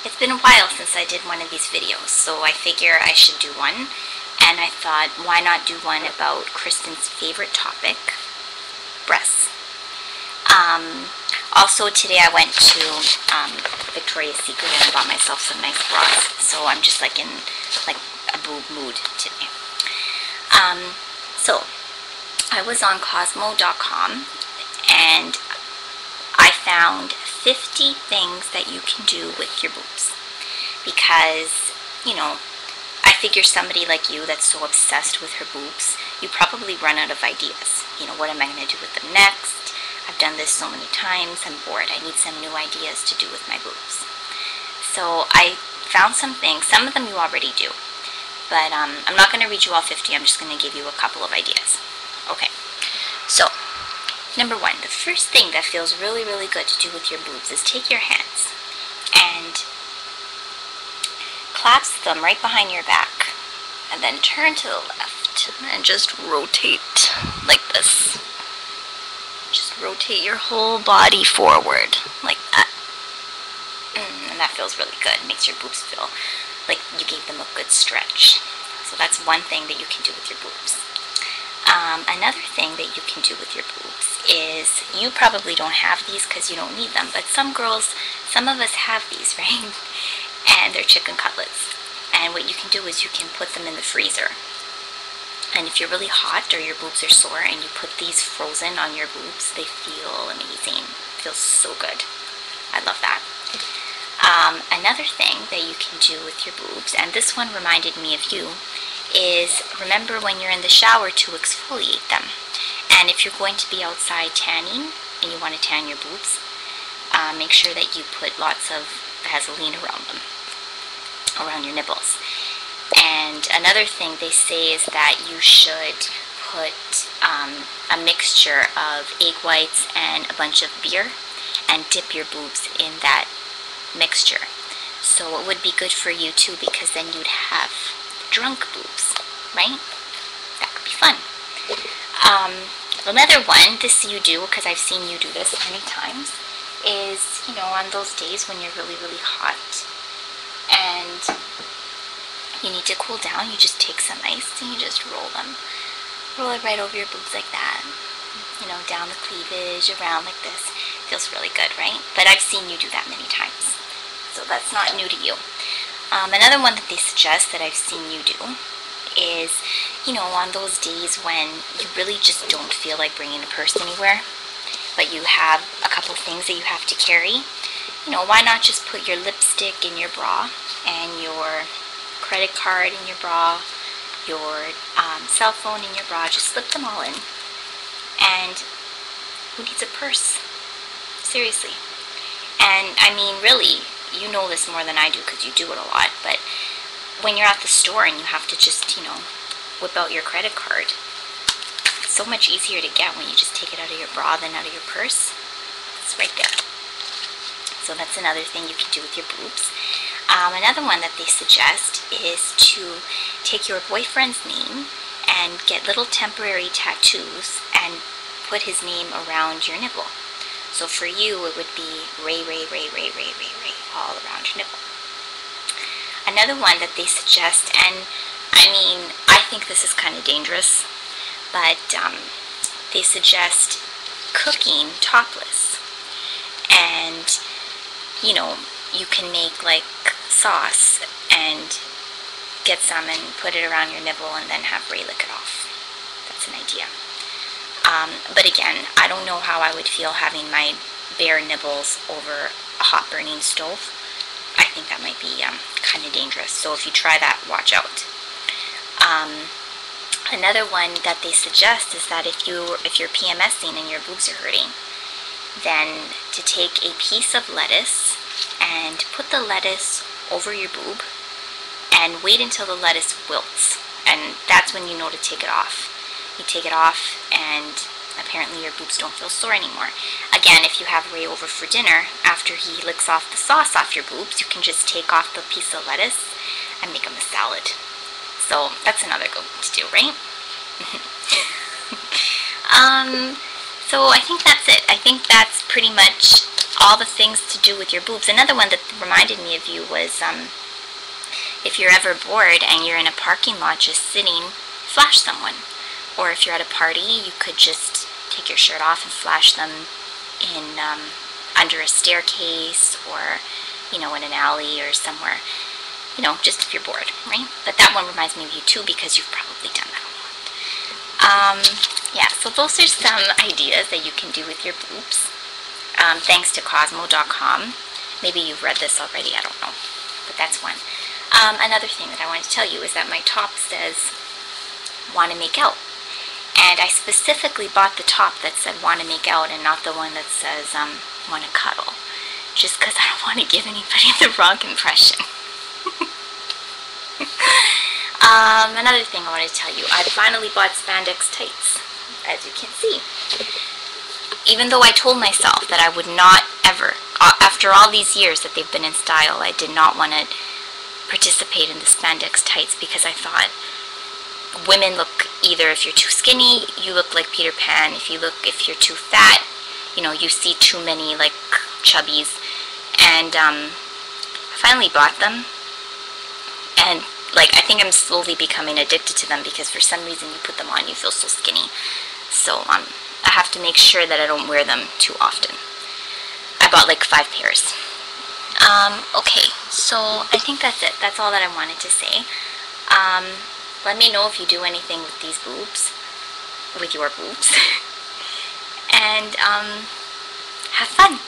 It's been a while since I did one of these videos, so I figure I should do one. And I thought, why not do one about Kristen's favorite topic, breasts. Also today I went to Victoria's Secret and I bought myself some nice bras. So I'm just like in like a boob mood today. So I was on Cosmo.com and I found 50 things that you can do with your boobs. Because, you know, I figure somebody like you that's so obsessed with her boobs, you probably run out of ideas. You know, what am I going to do with them next? I've done this so many times, I'm bored. I need some new ideas to do with my boobs. So I found some things. Some of them you already do. But I'm not going to read you all 50. I'm just going to give you a couple of ideas. Okay. So, number one, the first thing that feels really, really good to do with your boobs is take your hands and clasp them right behind your back. And then turn to the left and just rotate like this. Just rotate your whole body forward like that. And that feels really good. It makes your boobs feel like you gave them a good stretch. So that's one thing that you can do with your boobs. Another thing that you can do with your boobs is, you probably don't have these because you don't need them, but some girls, some of us have these, right? And they're chicken cutlets. And what you can do is you can put them in the freezer. And if you're really hot or your boobs are sore and you put these frozen on your boobs, they feel amazing. It feels so good. I love that. Another thing that you can do with your boobs, and this one reminded me of you, is remember when you're in the shower to exfoliate them. And if you're going to be outside tanning and you want to tan your boobs, make sure that you put lots of Vaseline around them, around your nipples. And another thing they say is that you should put a mixture of egg whites and a bunch of beer and dip your boobs in that mixture. So it would be good for you too, because then you'd have drunk boobs, right? That could be fun. Another one, this you do, because I've seen you do this many times, is, you know, on those days when you're really, really hot and you need to cool down, you just take some ice and you just roll them. Roll it right over your boobs like that. You know, down the cleavage, around like this. Feels really good, right? But I've seen you do that many times. So that's not new to you. Another one that they suggest that I've seen you do is, you know, on those days when you really just don't feel like bringing a purse anywhere, but you have a couple things that you have to carry, you know, why not just put your lipstick in your bra and your credit card in your bra, your cell phone in your bra, just slip them all in. And who needs a purse? Seriously. And I mean, really, you know this more than I do because you do it a lot, but when you're at the store and you have to just, you know, whip out your credit card, it's so much easier to get when you just take it out of your bra than out of your purse. It's right there. So that's another thing you can do with your boobs. Another one that they suggest is to take your boyfriend's name and get little temporary tattoos and put his name around your nipple. So for you, it would be Ray, Ray, Ray, Ray, Ray, Ray, Ray, all around your nipple. Another one that they suggest, and I mean, I think this is kind of dangerous, but they suggest cooking topless. And, you know, you can make like sauce and get some and put it around your nipple and then have Ray lick it off. That's an idea. But again, I don't know how I would feel having my bare nipples over a hot burning stove. I think that might be kind of dangerous. So if you try that, watch out. Another one that they suggest is that if you're PMSing and your boobs are hurting, then to take a piece of lettuce and put the lettuce over your boob and wait until the lettuce wilts. And that's when you know to take it off. You take it off and apparently your boobs don't feel sore anymore. Again, if you have Ray over for dinner, after he licks off the sauce off your boobs, you can just take off the piece of lettuce and make him a salad. So that's another good one to do, right? So I think that's it. I think that's pretty much all the things to do with your boobs. Another one that reminded me of you was if you're ever bored and you're in a parking lot just sitting, flash someone. Or if you're at a party, you could just take your shirt off and flash them in under a staircase, or in an alley or somewhere. Just if you're bored, right? But that one reminds me of you too, because you've probably done that a lot. Yeah, so those are some ideas that you can do with your boobs. Thanks to Cosmo.com. Maybe you've read this already, I don't know. But that's one. Another thing that I wanted to tell you is that my top says, "Wanna make out." And I specifically bought the top that said "Wanna make out" and not the one that says "Wanna cuddle." Just because I don't want to give anybody the wrong impression. Another thing I wanted to tell you, I finally bought spandex tights, as you can see. Even though I told myself that I would not ever, after all these years that they've been in style, I did not want to participate in the spandex tights, because I thought women look, either if you're too skinny, you look like Peter Pan. If you're too fat, you see too many like chubbies. And I finally bought them, and I think I'm slowly becoming addicted to them, because for some reason you put them on, you feel so skinny. So I have to make sure that I don't wear them too often. I bought like 5 pairs. Okay, so I think that's it. That's all that I wanted to say. Let me know if you do anything with these boobs, with your boobs. And have fun.